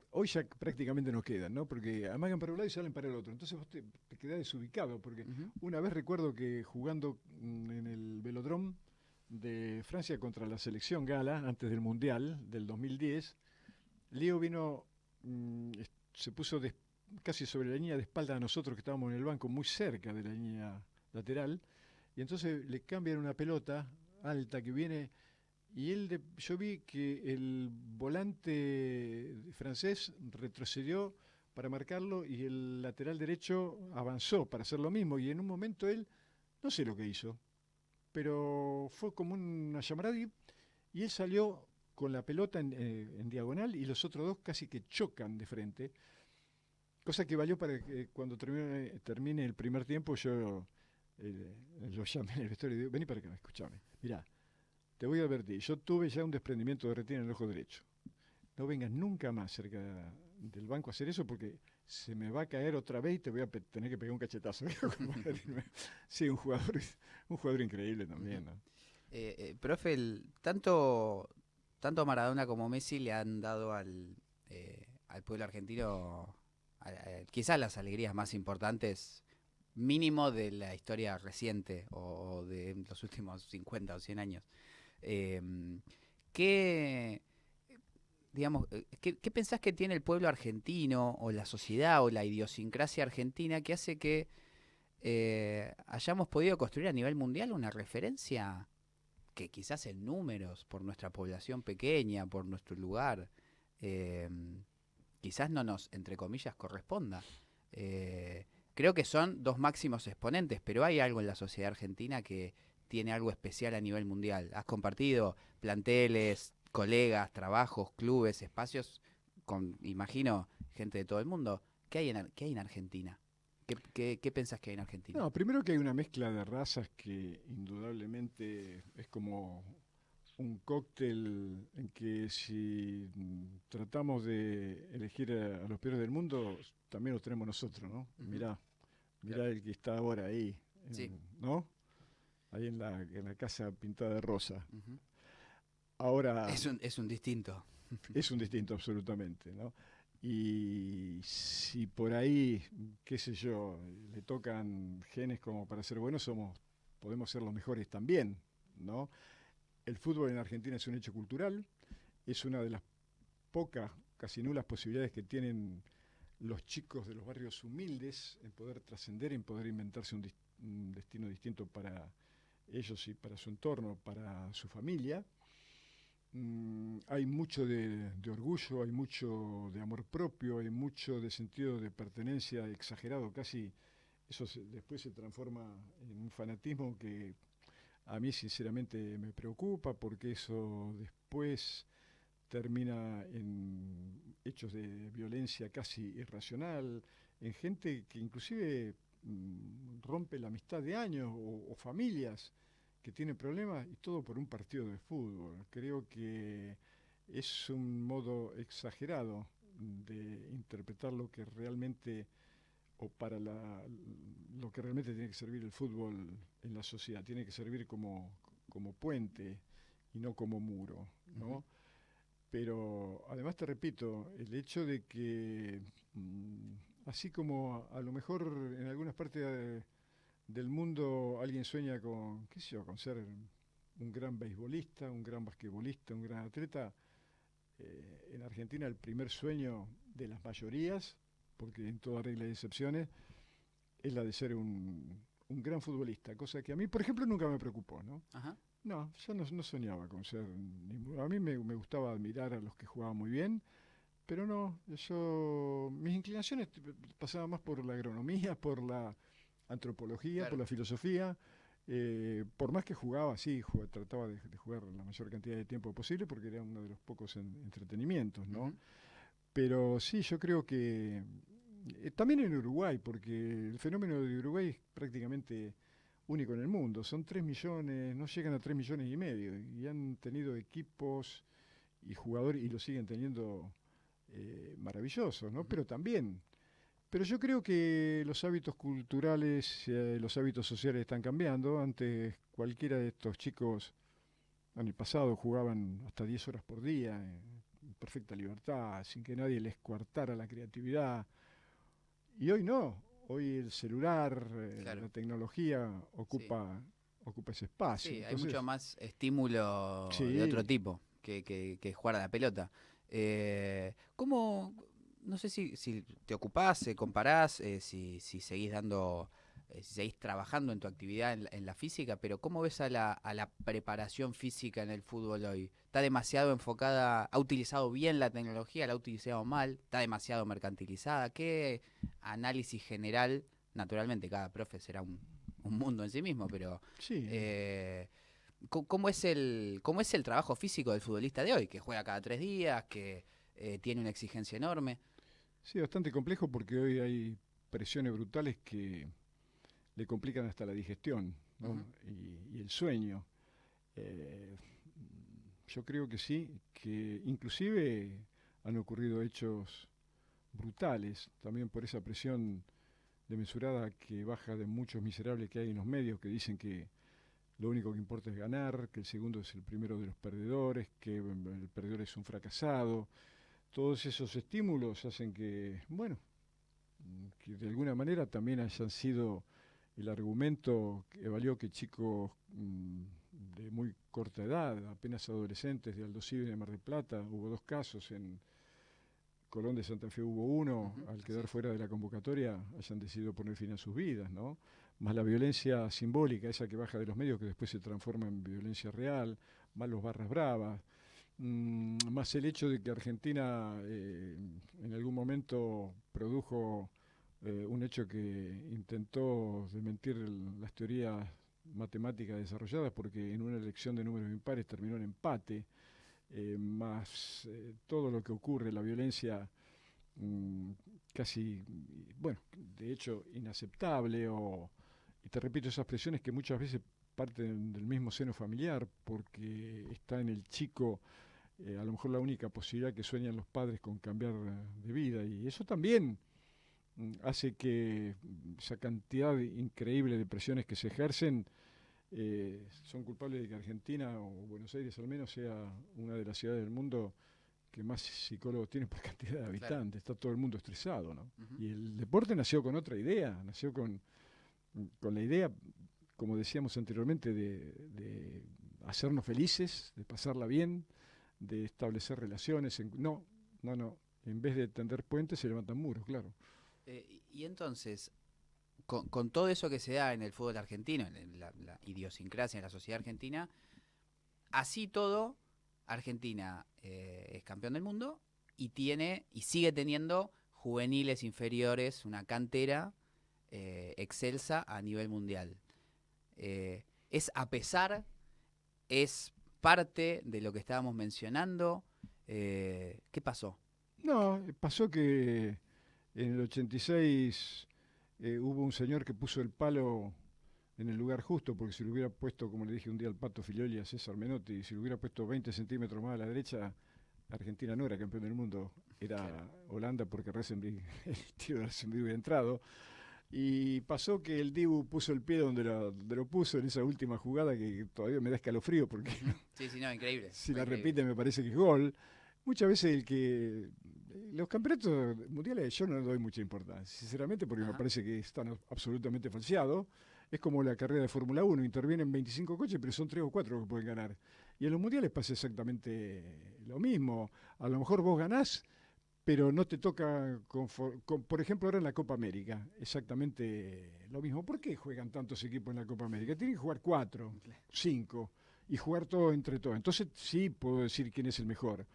hoy ya prácticamente no quedan, ¿no? Porque amagan para un lado y salen para el otro. Entonces vos te quedás desubicado, porque
Ujú,
una vez recuerdo que jugando en el Velodrome de Francia contra la selección gala, antes del Mundial del 2010, Leo vino, se puso casi sobre la línea de espalda a nosotros que estábamos en el banco, muy cerca de la línea lateral, y entonces le cambian una pelota alta que viene y yo vi que el volante francés retrocedió para marcarlo y el lateral derecho avanzó para hacer lo mismo y en un momento él, no sé lo que hizo, pero fue como una llamarada y él salió con la pelota en diagonal y los otros dos casi que chocan de frente, cosa que valió para que cuando termine el primer tiempo yo lo llamé en el vestuario y digo, vení para acá, escúchame, mirá, te voy a advertir, yo tuve ya un desprendimiento de retina en el ojo derecho. No vengas nunca más cerca del banco a hacer eso porque se me va a caer otra vez y te voy a tener que pegar un cachetazo. Sí, un jugador increíble
ujú.
también, ¿no?
Profe, tanto Maradona como Messi le han dado al pueblo argentino quizás las alegrías más importantes, mínimo de la historia reciente o de los últimos 50 o 100 años. Eh, ¿qué, ¿qué pensás que tiene el pueblo argentino o la sociedad o la idiosincrasia argentina que hace que hayamos podido construir a nivel mundial una referencia que quizás en números, por nuestra población pequeña, por nuestro lugar, eh, quizás no nos, entre comillas, corresponda? Creo que son dos máximos exponentes, pero hay algo en la sociedad argentina que tiene algo especial a nivel mundial. Has compartido planteles, colegas, trabajos, clubes, espacios con, imagino, gente de todo el mundo. ¿Qué hay en Argentina? ¿Qué pensás que hay en Argentina?
No, primero que hay una mezcla de razas que indudablemente es como un cóctel en que si tratamos de elegir a los peores del mundo, también los tenemos nosotros, ¿no? Mirá,
Claro.
mirá el que está ahora ahí,
Sí.
¿no? Ahí en la casa pintada de rosa.
Ujú.
Ahora
Es un distinto.
es un distinto absolutamente, ¿no? Y si por ahí, qué sé yo, le tocan genes como para ser buenos, podemos ser los mejores también, ¿no? El fútbol en Argentina es un hecho cultural, es una de las pocas, casi nulas posibilidades que tienen los chicos de los barrios humildes en poder trascender, en poder inventarse un destino distinto para ellos y para su entorno, para su familia. Hay mucho de orgullo, hay mucho de amor propio, hay mucho de sentido de pertenencia exagerado, casi después se transforma en un fanatismo que a mí sinceramente me preocupa porque eso después termina en hechos de violencia casi irracional, en gente que inclusive rompe la amistad de años o familias que tienen problemas y todo por un partido de fútbol. Creo que es un modo exagerado de interpretar lo que realmente o para lo que realmente tiene que servir el fútbol en la sociedad. Tiene que servir como puente y no como muro,
Ujú.
¿no? Pero además te repito, el hecho de que así como a lo mejor en algunas partes del mundo alguien sueña con, qué sé yo, con ser un gran beisbolista, un gran basquetbolista, un gran atleta, en Argentina el primer sueño de las mayorías, porque en toda regla hay excepciones, es la de ser un gran futbolista, cosa que a mí, por ejemplo, nunca me preocupó, ¿no?
Ajá.
No, yo no soñaba con ser. A mí me gustaba admirar a los que jugaban muy bien, pero no, mis inclinaciones pasaban más por la agronomía, por la antropología, por
Claro.
la filosofía. Por más que jugaba, sí, trataba de jugar la mayor cantidad de tiempo posible porque era uno de los pocos entretenimientos, ¿no?
Ujú.
Pero sí, yo creo que también en Uruguay, porque el fenómeno de Uruguay es prácticamente único en el mundo. Son 3 millones, no llegan a 3 millones y medio, y han tenido equipos y jugadores, y lo siguen teniendo maravillosos, ¿no?
Ujú.
Pero yo creo que los hábitos culturales, los hábitos sociales están cambiando. Antes cualquiera de estos chicos en el pasado jugaban hasta 10 horas por día, en perfecta libertad, sin que nadie les coartara la creatividad. Y hoy no, hoy el celular,
Claro.
la tecnología
Sí.
ocupa ese espacio.
Sí, hay mucho
Entonces,
más estímulo de otro
sí,
tipo que jugar a la pelota. ¿Cómo, no sé si te ocupás, comparás, si seguís dando, si seguís trabajando en tu actividad en la física, pero ¿cómo ves a la preparación física en el fútbol hoy? ¿Está demasiado enfocada, ha utilizado bien la tecnología, la ha utilizado mal? ¿Está demasiado mercantilizada? ¿Qué análisis general? Naturalmente, cada profe será un mundo en sí mismo, pero
sí,
eh, cómo es el trabajo físico del futbolista de hoy? Que juega cada 3 días, que tiene una exigencia enorme.
sí, bastante complejo porque hoy hay presiones brutales que le complican hasta la digestión,
Ujú.
¿no? Y el sueño. Eh, yo creo que sí, que inclusive han ocurrido hechos brutales, también por esa presión desmesurada que baja de muchos miserables que hay en los medios que dicen que lo único que importa es ganar, que el segundo es el primero de los perdedores, que el perdedor es un fracasado. Todos esos estímulos hacen que, bueno, que de alguna manera también hayan sido el argumento que valió que chicos de muy corta edad, apenas adolescentes de Aldo Civi de Mar del Plata, hubo 2 casos, en Colón de Santa Fe hubo uno, al quedar fuera de la convocatoria hayan decidido poner fin a sus vidas, ¿no? Más la violencia simbólica, esa que baja de los medios, que después se transforma en violencia real, más los barras bravas, más el hecho de que Argentina en algún momento produjo un hecho que intentó desmentir las teorías matemáticas desarrolladas, porque en una elección de números impares terminó en empate, más todo lo que ocurre, la violencia casi, bueno, de hecho inaceptable, y te repito, esas presiones que muchas veces parten del mismo seno familiar, porque está en el chico a lo mejor la única posibilidad que sueñan los padres con cambiar de vida, y eso también hace que esa cantidad increíble de presiones que se ejercen son culpables de que Argentina, o Buenos Aires al menos, sea una de las ciudades del mundo que más psicólogos tienen por cantidad de habitantes. Claro. Está todo el mundo estresado, ¿no? Y el deporte nació con otra idea, nació con la idea, como decíamos anteriormente, de hacernos felices, de pasarla bien, de establecer relaciones. No, en vez de tender puentes se levantan muros, claro.
Y entonces, con todo eso que se da en el fútbol argentino, en la idiosincrasia en la sociedad argentina, así todo, Argentina es campeón del mundo y sigue teniendo juveniles inferiores, una cantera excelsa a nivel mundial. Es parte de lo que estábamos mencionando. ¿Qué pasó?
No, pasó que en el 86 hubo un señor que puso el palo en el lugar justo, porque si lo hubiera puesto, como le dije un día al Pato Filoli a César Menotti, si lo hubiera puesto 20 centímetros más a la derecha, Argentina no era campeón del mundo, era claro. Holanda, porque el tiro de Rosenberg hubiera entrado. Y pasó que el Dibu puso el pie donde lo puso en esa última jugada, que todavía me da escalofrío, porque
sí, no, increíble.
Si la repite me parece que es gol. Muchas veces los campeonatos mundiales yo no le doy mucha importancia, sinceramente, porque me parece que están absolutamente falseados. Es como la carrera de Fórmula 1, intervienen 25 coches, pero son 3 o 4 que pueden ganar. Y en los mundiales pasa exactamente lo mismo. A lo mejor vos ganás, pero no te toca, por ejemplo, ahora en la Copa América, exactamente lo mismo. ¿Por qué juegan tantos equipos en la Copa América? Tienen que jugar 4, 5 y jugar todo entre todos. Entonces sí puedo decir quién es el mejor.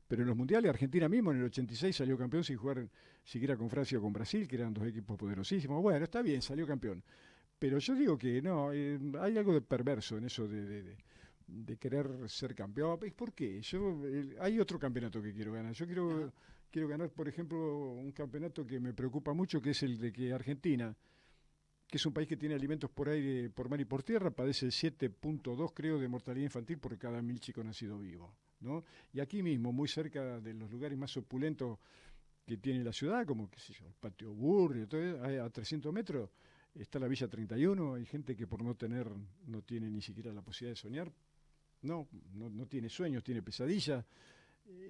Pero en los mundiales, Argentina mismo en el 86 salió campeón sin jugar siquiera con Francia o con Brasil, que eran 2 equipos poderosísimos. Bueno, está bien, salió campeón. Pero yo digo que no, hay algo de perverso en eso de querer ser campeón. ¿Por qué? Hay otro campeonato que quiero ganar. Yo quiero ganar, por ejemplo, un campeonato que me preocupa mucho, que es el de que Argentina, que es un país que tiene alimentos por aire, por mar y por tierra, padece el 7.2, creo, de mortalidad infantil por cada 1000 chicos nacidos vivos, ¿no? Y aquí mismo, muy cerca de los lugares más opulentos que tiene la ciudad, como qué sé yo, el Patio Burri, a 300 metros, está la Villa 31, hay gente que por no tiene ni siquiera la posibilidad de soñar, no tiene sueños, tiene pesadillas.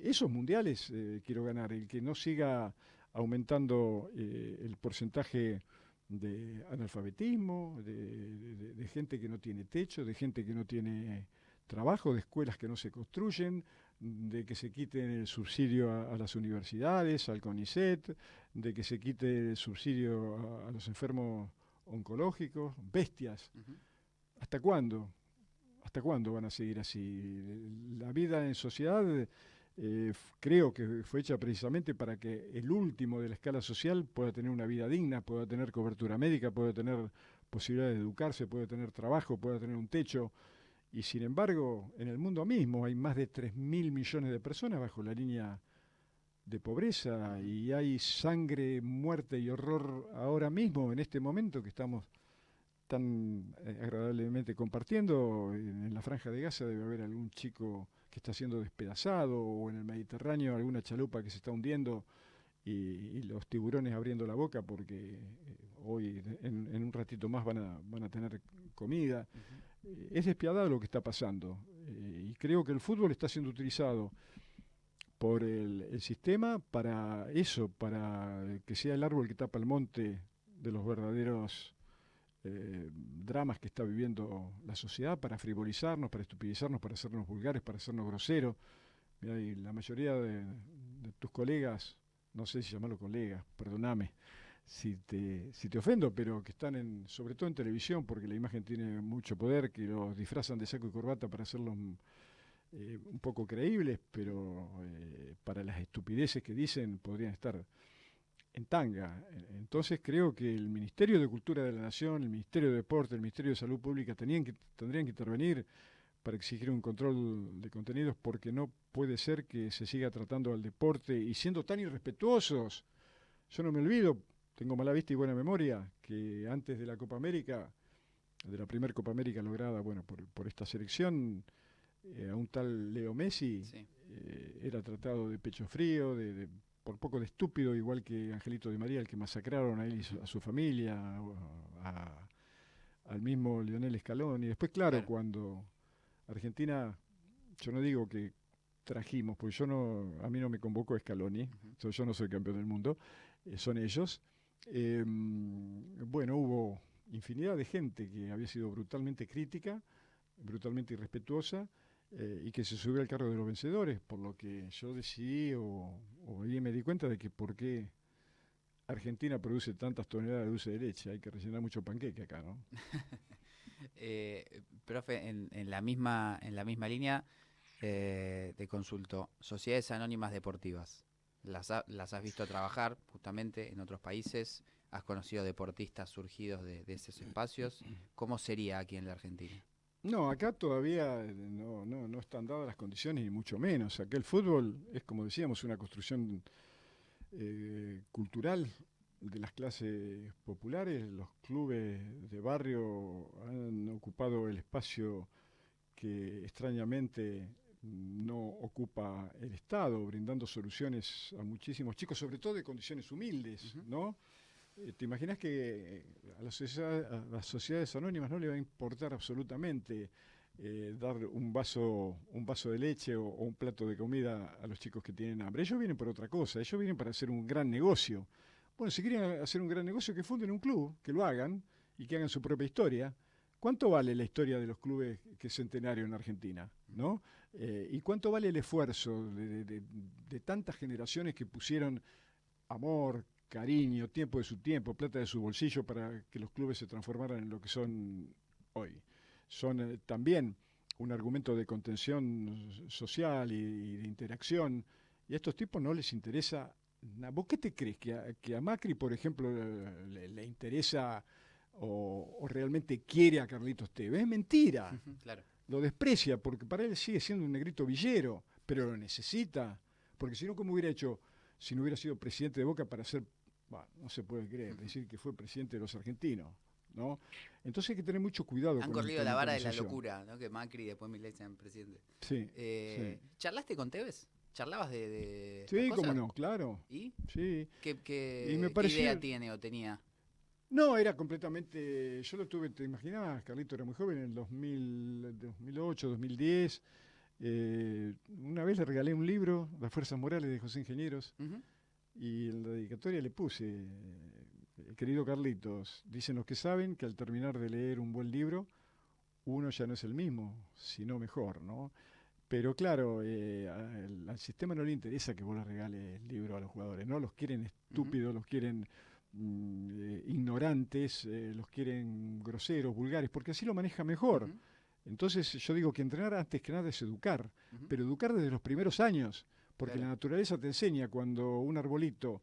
Esos mundiales quiero ganar, el que no siga aumentando el porcentaje de analfabetismo, de gente que no tiene techo, de gente que no tiene trabajo, de escuelas que no se construyen, de que se quiten el subsidio a las universidades, al CONICET, de que se quite el subsidio a los enfermos oncológicos, bestias. ¿Hasta cuándo? ¿Hasta cuándo van a seguir así? La vida en sociedad creo que fue hecha precisamente para que el último de la escala social pueda tener una vida digna, pueda tener cobertura médica, pueda tener posibilidad de educarse, pueda tener trabajo, pueda tener un techo. Y sin embargo, en el mundo mismo hay más de 3.000 millones de personas bajo la línea de pobreza, y hay sangre, muerte y horror ahora mismo, en este momento que estamos tan agradablemente compartiendo. En la Franja de Gaza debe haber algún chico que está siendo despedazado, o en el Mediterráneo alguna chalupa que se está hundiendo y los tiburones abriendo la boca porque hoy en un ratito más van a tener comida. es despiadado lo que está pasando. Y creo que el fútbol está siendo utilizado por el sistema para eso, para que sea el árbol que tapa el monte de los verdaderos dramas que está viviendo la sociedad, para frivolizarnos, para estupidizarnos, para hacernos vulgares, para hacernos groseros. Mirá, y la mayoría de tus colegas, no sé si llamarlo colegas, perdóname si te ofendo, pero que están sobre todo en televisión, porque la imagen tiene mucho poder, que los disfrazan de saco y corbata para hacerlos un poco creíbles, pero para las estupideces que dicen podrían estar en tanga. Entonces creo que el Ministerio de Cultura de la Nación, el Ministerio de Deporte, el Ministerio de Salud Pública tendrían que intervenir para exigir un control de contenidos, porque no puede ser que se siga tratando al deporte y siendo tan irrespetuosos. Yo no me olvido, tengo mala vista y buena memoria, que antes de la Copa América, de la primera Copa América lograda, bueno, por esta selección, a un tal Leo Messi
Sí.
era tratado de pecho frío, por poco de estúpido, igual que Angelito Di María, el que masacraron a él y a su familia, al mismo Lionel Scaloni. Y después, claro, cuando Argentina, yo no digo que trajimos, porque a mí no me convocó Scaloni, yo no soy campeón del mundo, son ellos. Bueno, hubo infinidad de gente que había sido brutalmente crítica, brutalmente irrespetuosa, y que se subió al carro de los vencedores, por lo que yo decidí o ahí me di cuenta de que por qué Argentina produce tantas toneladas de dulce de leche, hay que rellenar mucho panqueque acá, ¿no?
Profe, en la misma línea, te consulto, sociedades anónimas deportivas, las has visto trabajar justamente en otros países, has conocido deportistas surgidos de esos espacios, ¿cómo sería aquí en la Argentina?
No, acá todavía no están dadas las condiciones, y mucho menos. Acá el fútbol es, como decíamos, una construcción cultural de las clases populares. Los clubes de barrio han ocupado el espacio que extrañamente no ocupa el Estado, brindando soluciones a muchísimos chicos, sobre todo de condiciones humildes, ¿no? ¿Te imaginas que a las sociedades anónimas no le va a importar absolutamente dar un vaso de leche o un plato de comida a los chicos que tienen hambre? Ellos vienen por otra cosa, ellos vienen para hacer un gran negocio. Bueno, si quieren hacer un gran negocio, que funden un club, que lo hagan y que hagan su propia historia. ¿Cuánto vale la historia de los clubes que es centenario en Argentina? ¿No? ¿Y cuánto vale el esfuerzo de tantas generaciones que pusieron amor, cariño, tiempo de su tiempo, plata de su bolsillo para que los clubes se transformaran en lo que son hoy? Son también un argumento de contención social y de interacción, y a estos tipos no les interesa nada. ¿Vos qué te crees? ¿Que a Macri, por ejemplo, le interesa o realmente quiere a Carlitos Tevez? Es mentira.
Claro.
Lo desprecia porque para él sigue siendo un negrito villero, pero lo necesita, porque si no, ¿cómo hubiera hecho si no hubiera sido presidente de Boca para ser, bueno, no se puede creer, decir que fue presidente de los argentinos, ¿no? Entonces hay que tener mucho cuidado.
Han corrido la vara de la locura, ¿no? Que Macri y después Milei sean presidente.
Sí, sí.
¿Charlaste con Tevez? ¿Charlabas de
sí, cómo no, claro.
¿Y?
Sí.
¿Qué
me pareció,
idea tiene o tenía?
No, era completamente, yo lo tuve, te imaginabas, Carlito era muy joven, en el 2008, 2010. Una vez le regalé un libro, Las Fuerzas Morales de José Ingenieros, y en la dedicatoria le puse, querido Carlitos, dicen los que saben que al terminar de leer un buen libro, uno ya no es el mismo, sino mejor, ¿no? Pero claro, al sistema no le interesa que vos le regales el libro a los jugadores, ¿no? Los quieren estúpidos, los quieren ignorantes, los quieren groseros, vulgares, porque así lo maneja mejor. Entonces yo digo que entrenar antes que nada es educar, pero educar desde los primeros años, porque la naturaleza te enseña cuando un arbolito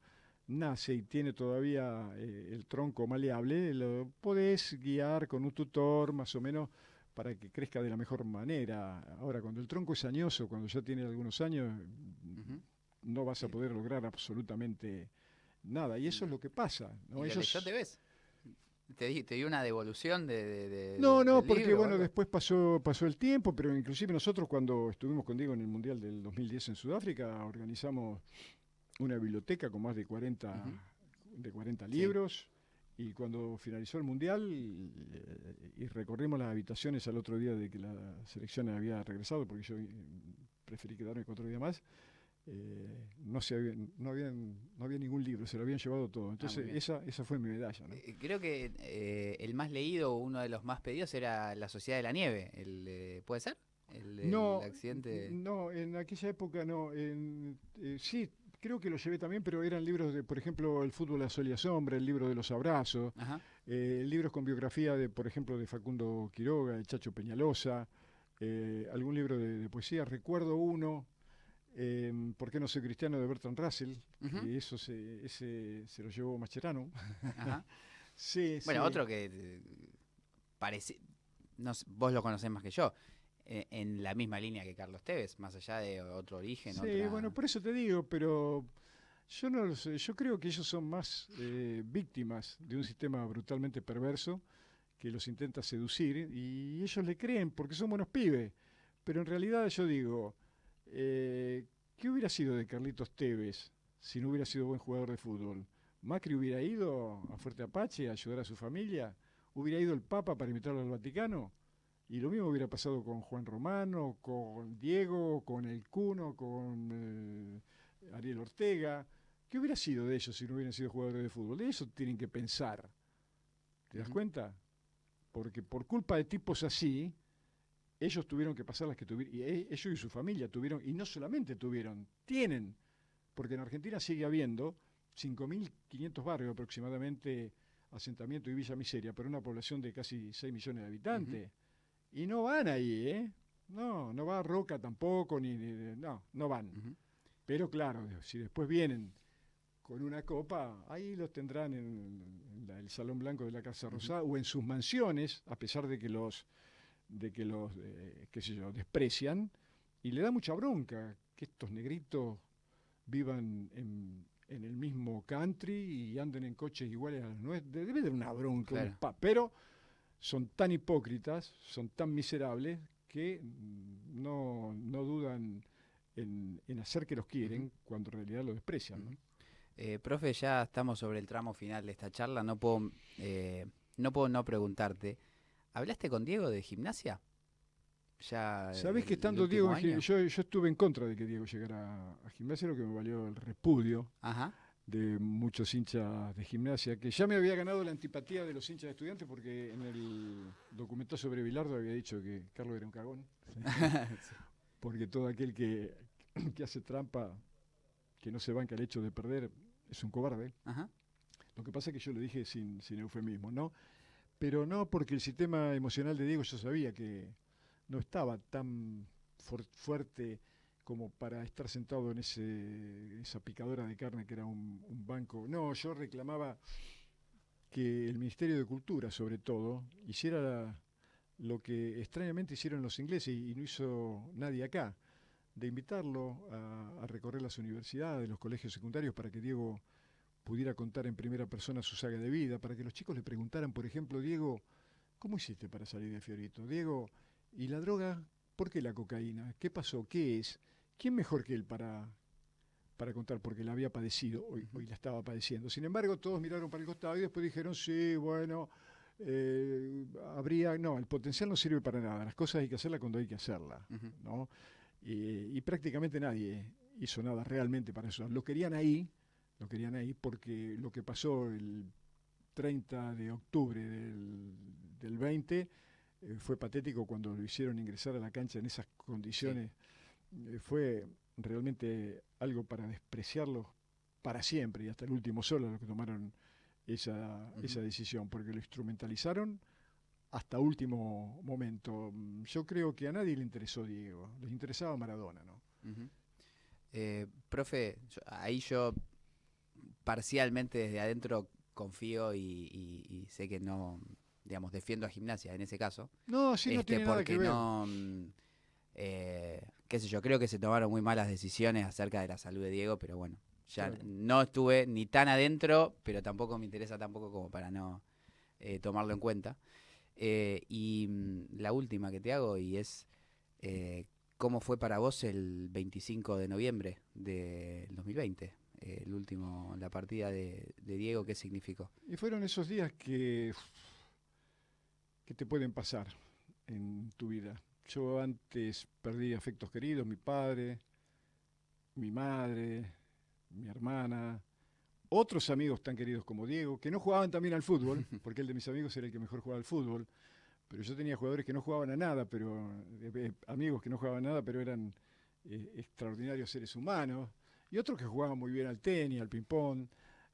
nace y tiene todavía el tronco maleable, lo podés guiar con un tutor más o menos para que crezca de la mejor manera. Ahora, cuando el tronco es añoso, cuando ya tiene algunos años, no vas a poder lograr absolutamente nada, y eso es lo que pasa, ¿no?
¿Y ellos te ves? ¿Te di una devolución
No,
del
porque
libro,
bueno, después pasó el tiempo, pero inclusive nosotros cuando estuvimos con Diego en el Mundial del 2010 en Sudáfrica, organizamos una biblioteca con más de 40 libros, Y cuando finalizó el Mundial y recorrimos las habitaciones al otro día de que la selección había regresado, porque yo preferí quedarme 4 días más, no había ningún libro, se lo habían llevado todo. Entonces esa fue mi medalla, ¿no?
Creo que el más leído, uno de los más pedidos, era La Sociedad de la Nieve. ¿Puede ser? El
No,
accidente.
no, en aquella época no. Sí, creo que lo llevé también, pero eran libros de, por ejemplo, El fútbol a sol y a sombra, el libro de los abrazos,
Ajá.
libros con biografía de, por ejemplo, de Facundo Quiroga, de Chacho Peñalosa, algún libro de poesía. Recuerdo uno, ¿Por qué no soy cristiano?, de Bertrand Russell,
Ujú.
que ese se lo llevó Mascherano.
Ajá.
Sí,
Bueno,
sí.
otro que parece, no sé, vos lo conocés más que yo, en la misma línea que Carlos Tevez, más allá de otro origen,
Sí, bueno,
otra...
por eso te digo, pero yo no lo sé. Yo creo que ellos son más víctimas de un sistema brutalmente perverso que los intenta seducir y ellos le creen porque son buenos pibes. Pero en realidad yo digo, ¿qué hubiera sido de Carlitos Tevez si no hubiera sido buen jugador de fútbol? ¿Macri hubiera ido a Fuerte Apache a ayudar a su familia? ¿Hubiera ido el Papa para invitarlo al Vaticano? Y lo mismo hubiera pasado con Juan Romano, con Diego, con el Cuno, con Ariel Ortega. ¿Qué hubiera sido de ellos si no hubieran sido jugadores de fútbol? De eso tienen que pensar. ¿Te das
Ujú,
cuenta? Porque por culpa de tipos así, ellos tuvieron que pasar las que tuvieron. Y ellos y su familia tuvieron, y no solamente tuvieron, tienen. Porque en Argentina sigue habiendo 5.500 barrios aproximadamente, asentamiento y Villa Miseria, para una población de casi 6 millones de
ujú,
habitantes. Y no van ahí, ¿eh? No, no va Roca tampoco, no, no van.
ujú,
Pero claro, si después vienen con una copa, ahí los tendrán el Salón Blanco de la Casa
ujú.
Rosada o en sus mansiones, a pesar de que los qué sé yo, desprecian. Y le da mucha bronca que estos negritos vivan en el mismo country y anden en coches iguales a los nuestros. Debe de una bronca,
Claro.
pero son tan hipócritas, son tan miserables, que no dudan en hacer que los
Ujú,
quieren cuando en realidad lo desprecian,
ujú.
¿no?
Profe, ya estamos sobre el tramo final de esta charla. No puedo no preguntarte. ¿Hablaste con Diego de gimnasia? ¿Ya
Sabés que
el
estando Diego
último año?
yo estuve en contra de que Diego llegara a gimnasia, lo que me valió el repudio
Ajá.
de muchos hinchas de gimnasia, que ya me había ganado la antipatía de los hinchas de estudiantes porque en el documental sobre Bilardo había dicho que Carlos era un cagón,
Sí.
porque todo aquel que hace trampa, que no se banca el hecho de perder, es un cobarde.
Ajá.
Lo que pasa es que yo lo dije sin eufemismo, ¿no? Pero no porque el sistema emocional de Diego yo sabía que no estaba tan fuerte como para estar sentado en esa picadora de carne que era un banco. No, yo reclamaba que el Ministerio de Cultura, sobre todo, hiciera lo que extrañamente hicieron los ingleses y no hizo nadie acá, de invitarlo a recorrer las universidades, los colegios secundarios, para que Diego pudiera contar en primera persona su saga de vida, para que los chicos le preguntaran, por ejemplo, Diego, ¿cómo hiciste para salir de Fiorito? Diego, ¿y la droga? ¿Por qué la cocaína? ¿Qué pasó? ¿Qué es? ¿Quién mejor que él para contar? Porque la había padecido,
Ujú.
hoy la estaba padeciendo. Sin embargo, todos miraron para el costado y después dijeron, sí, bueno, no, el potencial no sirve para nada, las cosas hay que hacerlas cuando hay que hacerlas,
Ujú.
¿no? Y prácticamente nadie hizo nada realmente para eso. Lo querían ahí porque lo que pasó el 30 de octubre del 20 fue patético cuando lo hicieron ingresar a la cancha en esas
Sí.
condiciones. Fue realmente algo para despreciarlos para siempre y hasta el último solo los que tomaron esa
Ujú,
decisión, porque lo instrumentalizaron hasta último momento. Yo creo que a nadie le interesó Diego, les interesaba Maradona, ¿no?
ujú. Profe, ahí yo parcialmente desde adentro confío y sé que no, digamos, defiendo a gimnasia en ese caso,
No, sí, no tiene nada que
porque
ver.
no, qué sé yo, creo que se tomaron muy malas decisiones acerca de la salud de Diego, pero bueno, ya
Claro.
no estuve ni tan adentro, pero tampoco me interesa tampoco como para no tomarlo en cuenta. La última que te hago y es, ¿cómo fue para vos el 25 de noviembre del 2020? la partida de Diego, ¿qué significó?
Y fueron esos días que te pueden pasar en tu vida. Yo antes perdí afectos queridos, mi padre, mi madre, mi hermana, otros amigos tan queridos como Diego, que no jugaban también al fútbol, porque el de mis amigos era el que mejor jugaba al fútbol, pero yo tenía jugadores que no jugaban a nada, pero amigos que no jugaban a nada, pero eran extraordinarios seres humanos, y otros que jugaban muy bien al tenis, al ping-pong,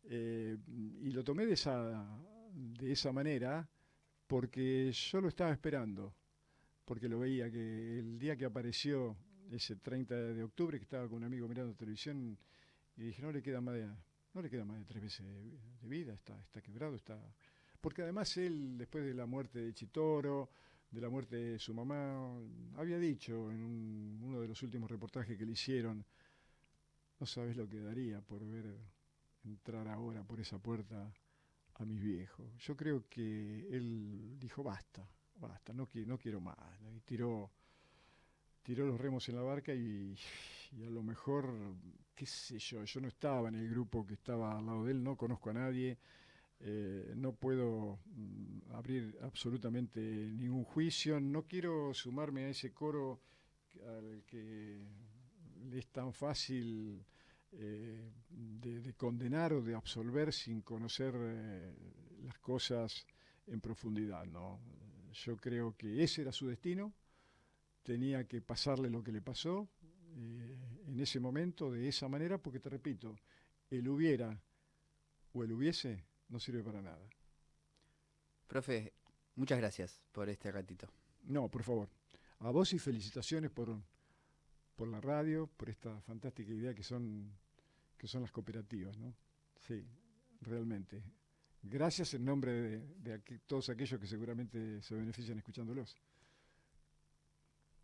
y lo tomé de esa manera porque yo lo estaba esperando, porque lo veía que el día que apareció ese 30 de octubre, que estaba con un amigo mirando televisión, y dije, no le queda más de 3 meses de vida, está quebrado, está... Porque además él, después de la muerte de Chitoro, de la muerte de su mamá, había dicho en uno de los últimos reportajes que le hicieron, no sabes lo que daría por ver entrar ahora por esa puerta a mis viejos. Yo creo que él dijo, basta, no quiero más. Y tiró los remos en la barca y a lo mejor, qué sé yo no estaba en el grupo que estaba al lado de él, no conozco a nadie, no puedo abrir absolutamente ningún juicio, no quiero sumarme a ese coro al que le es tan fácil de condenar o de absolver sin conocer las cosas en profundidad, ¿no? Yo creo que ese era su destino, tenía que pasarle lo que le pasó en ese momento, de esa manera, porque te repito, el hubiera o el hubiese no sirve para nada.
Profe, muchas gracias por este ratito.
No, por favor. A vos y felicitaciones por la radio, por esta fantástica idea que son las cooperativas, ¿no? Sí, realmente. Gracias en nombre de todos aquellos que seguramente se benefician escuchándolos.